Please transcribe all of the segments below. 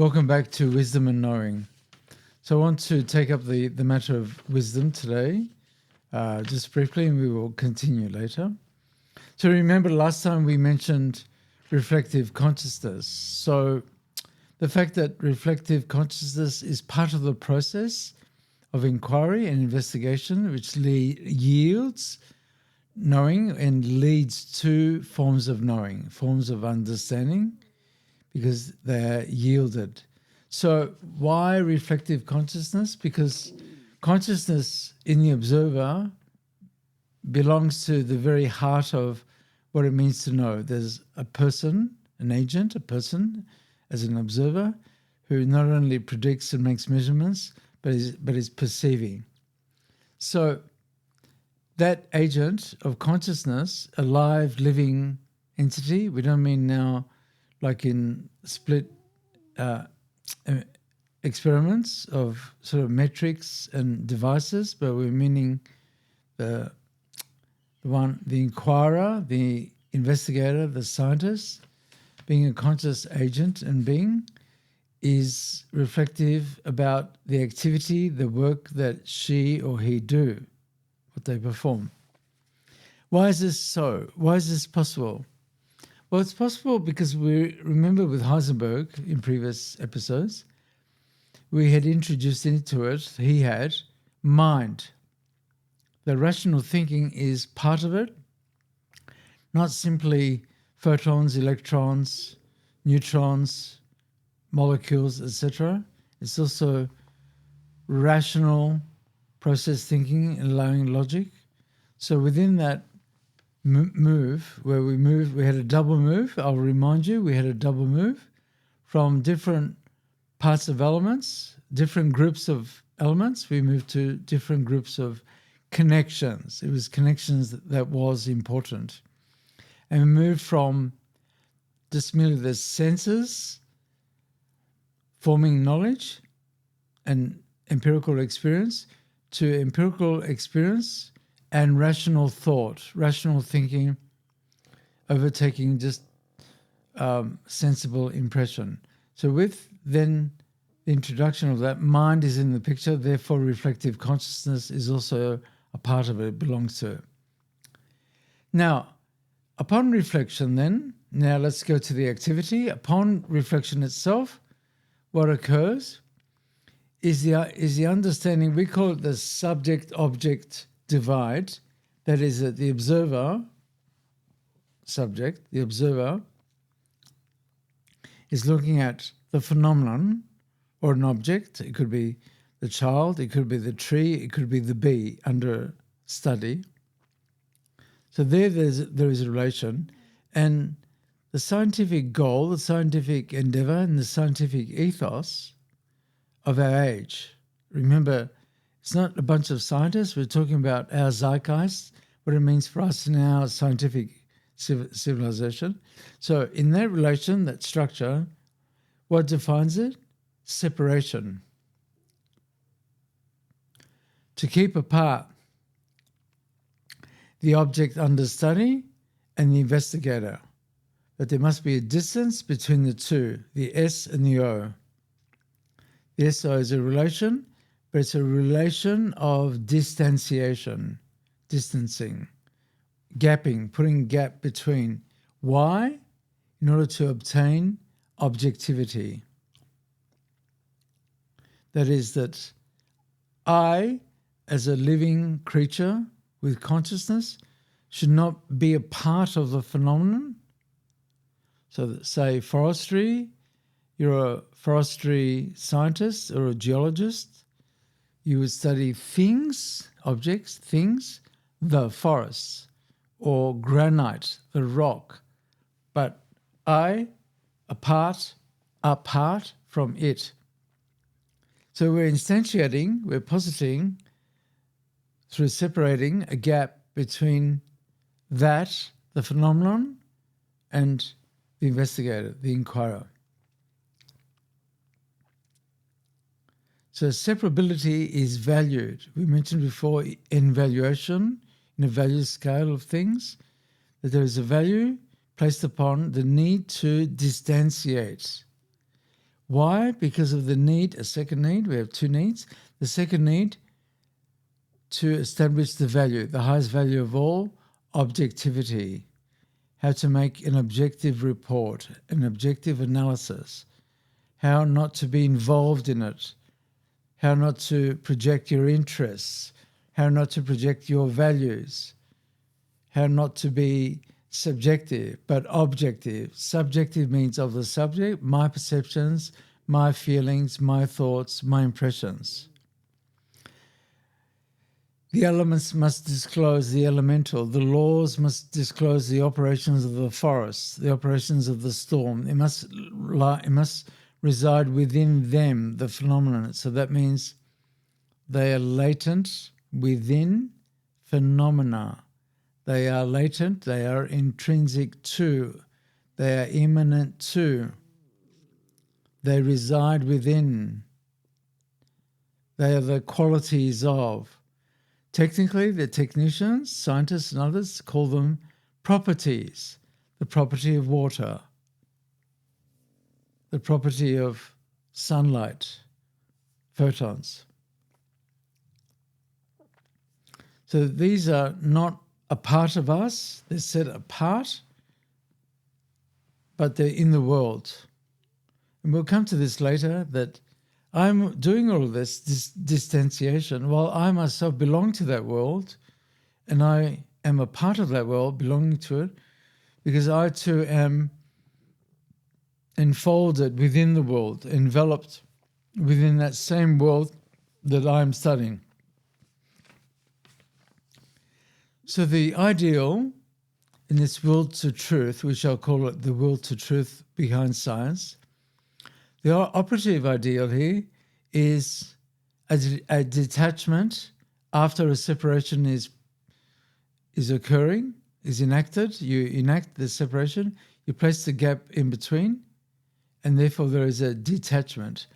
Welcome back to Wisdom and Knowing. So I want to take up the matter of wisdom today, just briefly, and we will continue later. So remember last time we mentioned reflective consciousness. So the fact that reflective consciousness is part of the process of inquiry and investigation, which yields knowing and leads to forms of knowing, forms of understanding, because they're yielded. So why reflective consciousness? Because consciousness in the observer belongs to the very heart of what it means to know. There's a person, an agent, a person as an observer who not only predicts and makes measurements, but is perceiving. So that agent of consciousness, a live, living entity, we don't mean now like in split experiments of sort of metrics and devices, but we're meaning the inquirer, the investigator, the scientist, being a conscious agent and being, is reflective about the activity, the work that she or he do, what they perform. Why is this so? Why is this possible? Well, it's possible because we remember with Heisenberg in previous episodes, we had introduced into it, he had, mind. The rational thinking is part of it, not simply photons, electrons, neutrons, molecules, etc. It's also rational process thinking and allowing logic. So within that move, where we had a double move. I'll remind you, we had a double move from different parts of elements, different groups of elements. We moved to different groups of connections. It was connections that was important. And we moved from just merely the senses forming knowledge and empirical experience to empirical experience and rational thought, rational thinking, overtaking just sensible impression. So with then the introduction of that, mind is in the picture, therefore reflective consciousness is also a part of it, belongs to it. Now, upon reflection then, now let's go to the activity. Upon reflection itself, what occurs is the understanding, we call it the subject-object divide, that is that the observer, subject, the observer, is looking at the phenomenon or an object. It could be the child, it could be the tree, it could be the bee under study. So there is a relation, and the scientific goal, the scientific endeavor, and the scientific ethos of our age. Remember, it's not a bunch of scientists. We're talking about our zeitgeist, what it means for us in our scientific civilization. So in that relation, that structure, what defines it? Separation. To keep apart the object under study and the investigator. But there must be a distance between the two, the S and the O. The SO is a relation, but it's a relation of distanciation, distancing, gapping, putting gap between. Why? In order to obtain objectivity. That is that I, as a living creature with consciousness, should not be a part of the phenomenon. So say forestry, you're a forestry scientist or a geologist, you would study things, objects, things, the forests, or granite, the rock, but I, apart from it. So we're instantiating, we're positing through separating a gap between that, the phenomenon, and the investigator, the inquirer. So separability is valued. We mentioned before in valuation, in a value scale of things, that there is a value placed upon the need to distantiate. Why? Because of the need, a second need. We have two needs. The second need to establish the value, the highest value of all, objectivity. How to make an objective report, an objective analysis. How not to be involved in it. How not to project your interests. How not to project your values. How not to be subjective, but objective. Subjective means of the subject, my perceptions, my feelings, my thoughts, my impressions. The elements must disclose the elemental. The laws must disclose the operations of the forest, the operations of the storm. It must reside within them, the phenomenon. So that means they are latent within phenomena. They are latent, they are intrinsic to, they are immanent to, they reside within, they are the qualities of. Technically, the technicians, scientists and others call them properties. The property of water, the property of sunlight, photons. So these are not a part of us, they're set apart, but they're in the world. And we'll come to this later, that I'm doing all of this distanciation while I myself belong to that world, and I am a part of that world, belonging to it, because I too am enfolded within the world, enveloped within that same world that I'm studying. So the ideal in this will to truth, we shall call it the will to truth behind science, the operative ideal here is a detachment after a separation is occurring, is enacted. You enact the separation, you place the gap in between, and therefore there is a detachment.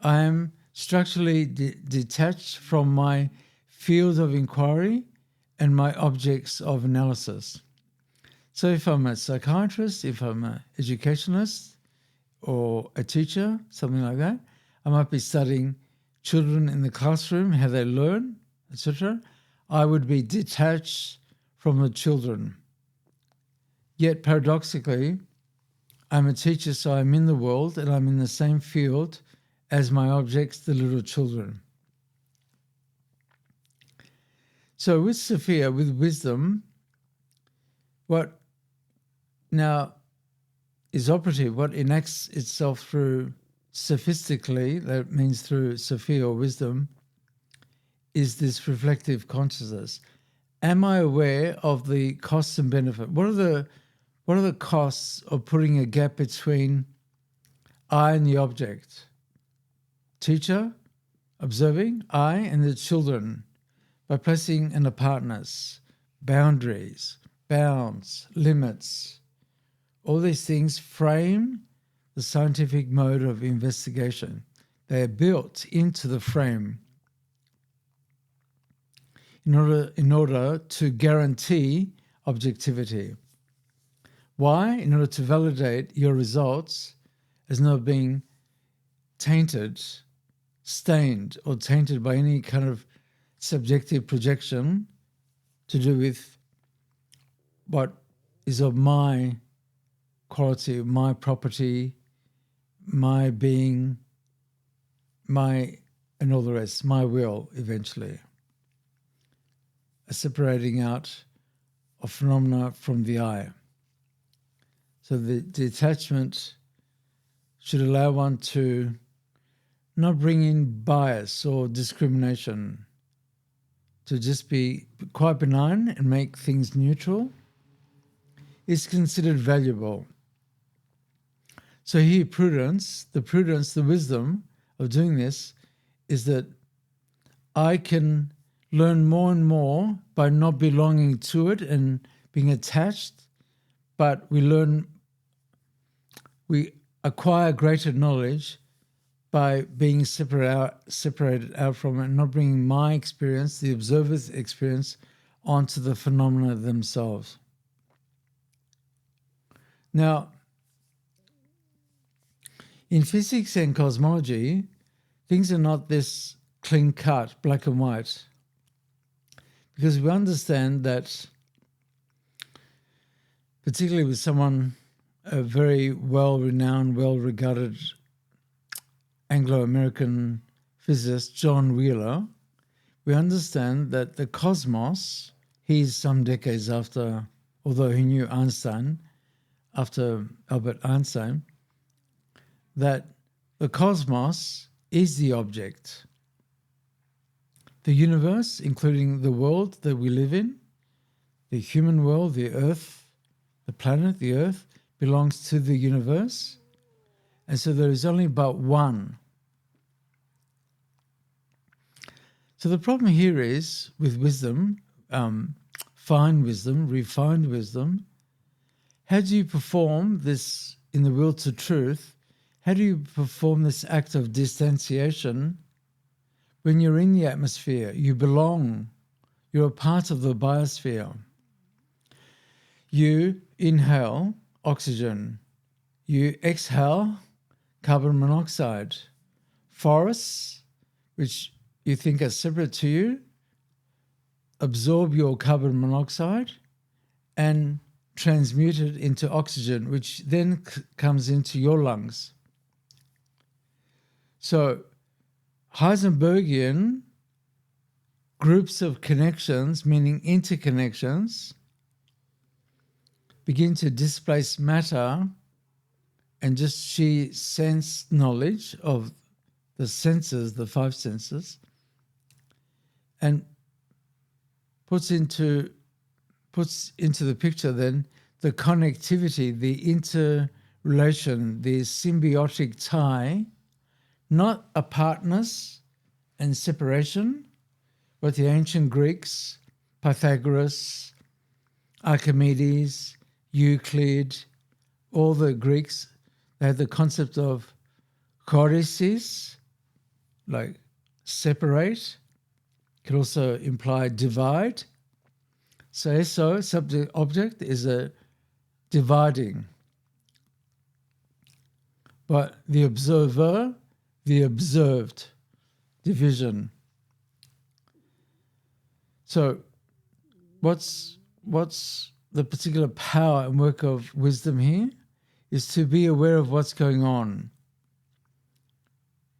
I am structurally detached from my field of inquiry and my objects of analysis. So if I'm a psychiatrist, if I'm an educationalist or a teacher, something like that, I might be studying children in the classroom, how they learn, etc. I would be detached from the children. Yet paradoxically, I'm a teacher, so I'm in the world and I'm in the same field as my objects, the little children. So with Sophia, with wisdom, what now is operative, what enacts itself through sophistically, that means through Sophia or wisdom, is this reflective consciousness. Am I aware of the costs and benefit? What are the costs of putting a gap between I and the object? Teacher, observing, I and the children, by placing an apartness, boundaries, bounds, limits. All these things frame the scientific mode of investigation. They are built into the frame in order to guarantee objectivity. Why? In order to validate your results as not being tainted, stained, or tainted by any kind of subjective projection to do with what is of my quality, my property, my being, my, and all the rest, my will eventually. A separating out of phenomena from the I. So the detachment should allow one to not bring in bias or discrimination, to just be quite benign and make things neutral, is considered valuable. So here prudence, the wisdom of doing this is that I can learn more and more by not belonging to it and being attached, but we acquire greater knowledge by being separated out from it, and not bringing my experience, the observer's experience, onto the phenomena themselves. Now, In physics and cosmology, things are not this clean-cut, black and white, because we understand that, particularly with someone, a very well-renowned, well-regarded Anglo-American physicist, John Wheeler, we understand that the cosmos, he's some decades after, although he knew Einstein, after Albert Einstein, that the cosmos is the object. The universe, including the world that we live in, the human world, the earth, the planet, the earth, belongs to the universe. And so there is only but one. So the problem here is with wisdom, fine wisdom, refined wisdom, how do you perform this in the will to truth? How do you perform this act of distanciation when you're in the atmosphere? You belong. You're a part of the biosphere. You inhale oxygen. You exhale carbon monoxide. Forests, which you think are separate to you, absorb your carbon monoxide and transmute it into oxygen, which then comes into your lungs. So Heisenbergian groups of connections, meaning interconnections, begin to displace matter and just sheer sense knowledge of the senses, the five senses, and puts into the picture then the connectivity, the interrelation, the symbiotic tie, not apartness and separation, but the ancient Greeks, Pythagoras, Archimedes, Euclid, all the Greeks, they had the concept of choresis, like separate, could also imply divide. So subject object is a dividing. But the observer, the observed, division. So what's the particular power and work of wisdom here is to be aware of what's going on.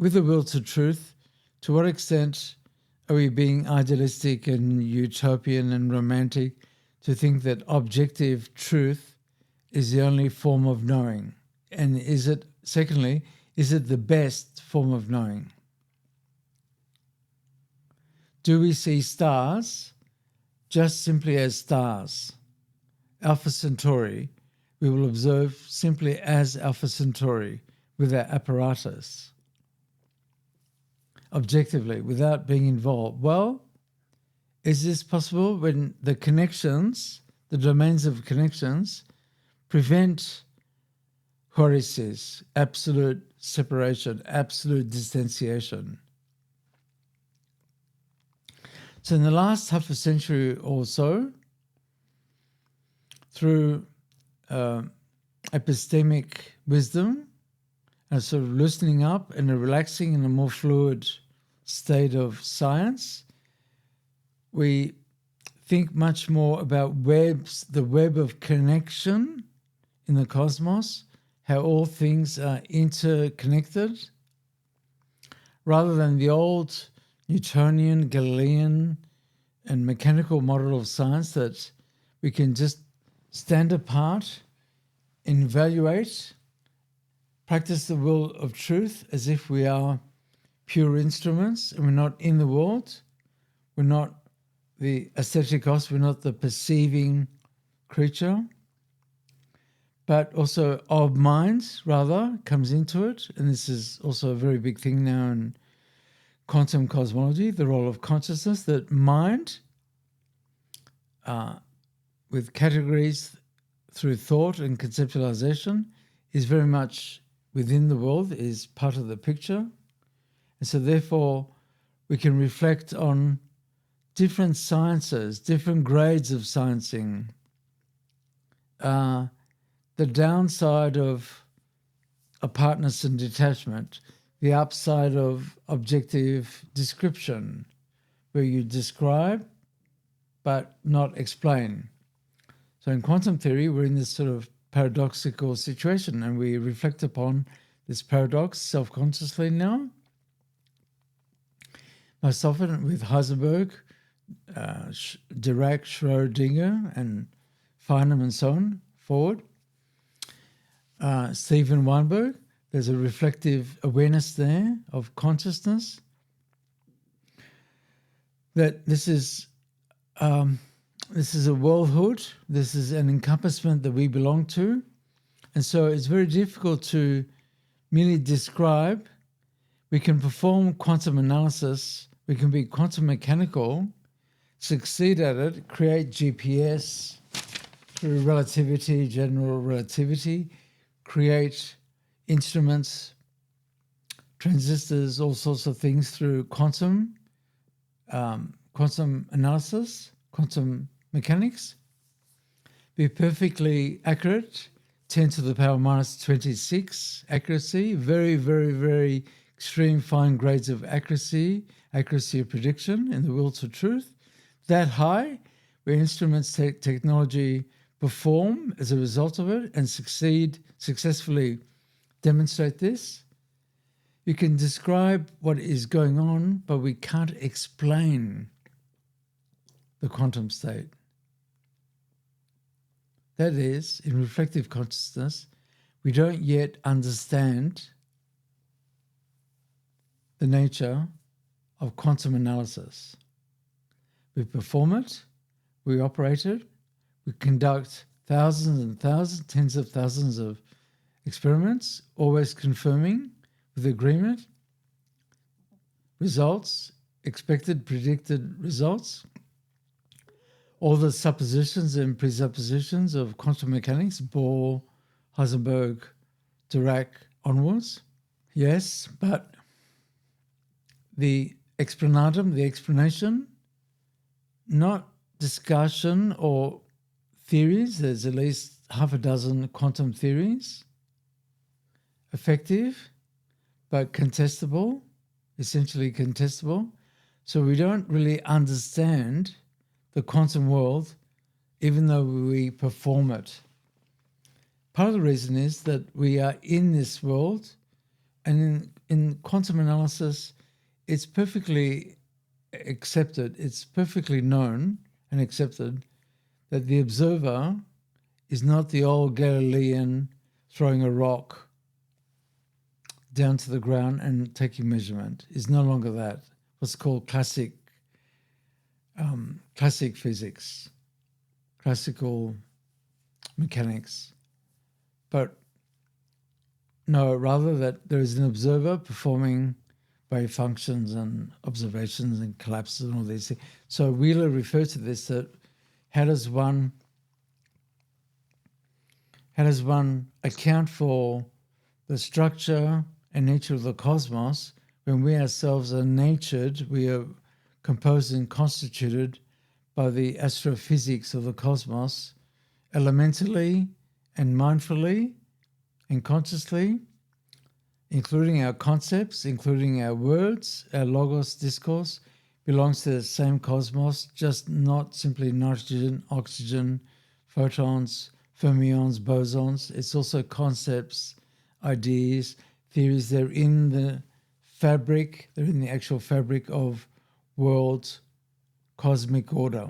With the will to truth, to what extent are we being idealistic and utopian and romantic to think that objective truth is the only form of knowing? And is it, secondly, is it the best form of knowing? Do we see stars just simply as stars? Alpha Centauri, we will observe simply as Alpha Centauri with our apparatus, objectively, without being involved. Well, is this possible when the connections, the domains of connections, prevent choresis, absolute separation, absolute distanciation? So in the last half a century or so, through epistemic wisdom, a sort of loosening up and a relaxing in a more fluid state of science, we think much more about webs, the web of connection in the cosmos, how all things are interconnected, rather than the old Newtonian, Galilean, and mechanical model of science that we can just stand apart, evaluate, practice the will of truth as if we are pure instruments and we're not in the world. We're not the aestheticos, we're not the perceiving creature, but also of mind, rather, comes into it. And this is also a very big thing now in quantum cosmology, the role of consciousness, that mind, with categories through thought and conceptualization, is very much within the world, is part of the picture. And so therefore we can reflect on different sciences, different grades of sciencing. The downside of apartness and detachment, the upside of objective description, where you describe but not explain. So in quantum theory, we're in this sort of paradoxical situation, and we reflect upon this paradox self-consciously now. Most often with Heisenberg, Dirac, Schrödinger, and Feynman, and so on, forward. Steven Weinberg, there's a reflective awareness there of consciousness, that this is a worldhood, this is an encompassment that we belong to. And so it's very difficult to merely describe. We can perform quantum analysis, we can be quantum mechanical, succeed at it, create GPS through relativity, general relativity, create instruments, transistors, all sorts of things through quantum analysis, quantum mechanics, be perfectly accurate, 10 to the power minus 26 accuracy, very, very, very extreme fine grades of accuracy of prediction in the will to truth, that high, where instruments, technology perform as a result of it and successfully demonstrate this. You can describe what is going on, but we can't explain the quantum state. That is, in reflective consciousness, we don't yet understand the nature of quantum analysis. We perform it, we operate it, we conduct thousands and thousands, tens of thousands of experiments, always confirming with agreement results, expected, predicted results. All the suppositions and presuppositions of quantum mechanics, Bohr, Heisenberg, Dirac onwards. Yes, but the explanatum, the explanation, not discussion or theories. There's at least half a dozen quantum theories, effective but contestable, essentially contestable. So we don't really understand the quantum world, even though we perform it. Part of the reason is that we are in this world, and in quantum analysis, it's perfectly accepted, it's perfectly known and accepted that the observer is not the old Galilean throwing a rock down to the ground and taking measurement. Is no longer that. What's called classic physics, classical mechanics. But no, rather that there is an observer performing wave functions and observations and collapses and all these things. So Wheeler referred to this, that how does one account for the structure and nature of the cosmos when we ourselves are natured, we are composed and constituted by the astrophysics of the cosmos, elementally and mindfully and consciously, including our concepts, including our words, our logos discourse, belongs to the same cosmos, just not simply nitrogen, oxygen, photons, fermions, bosons. It's also concepts, ideas, theories. They're in the fabric, they're in the actual fabric of world cosmic order.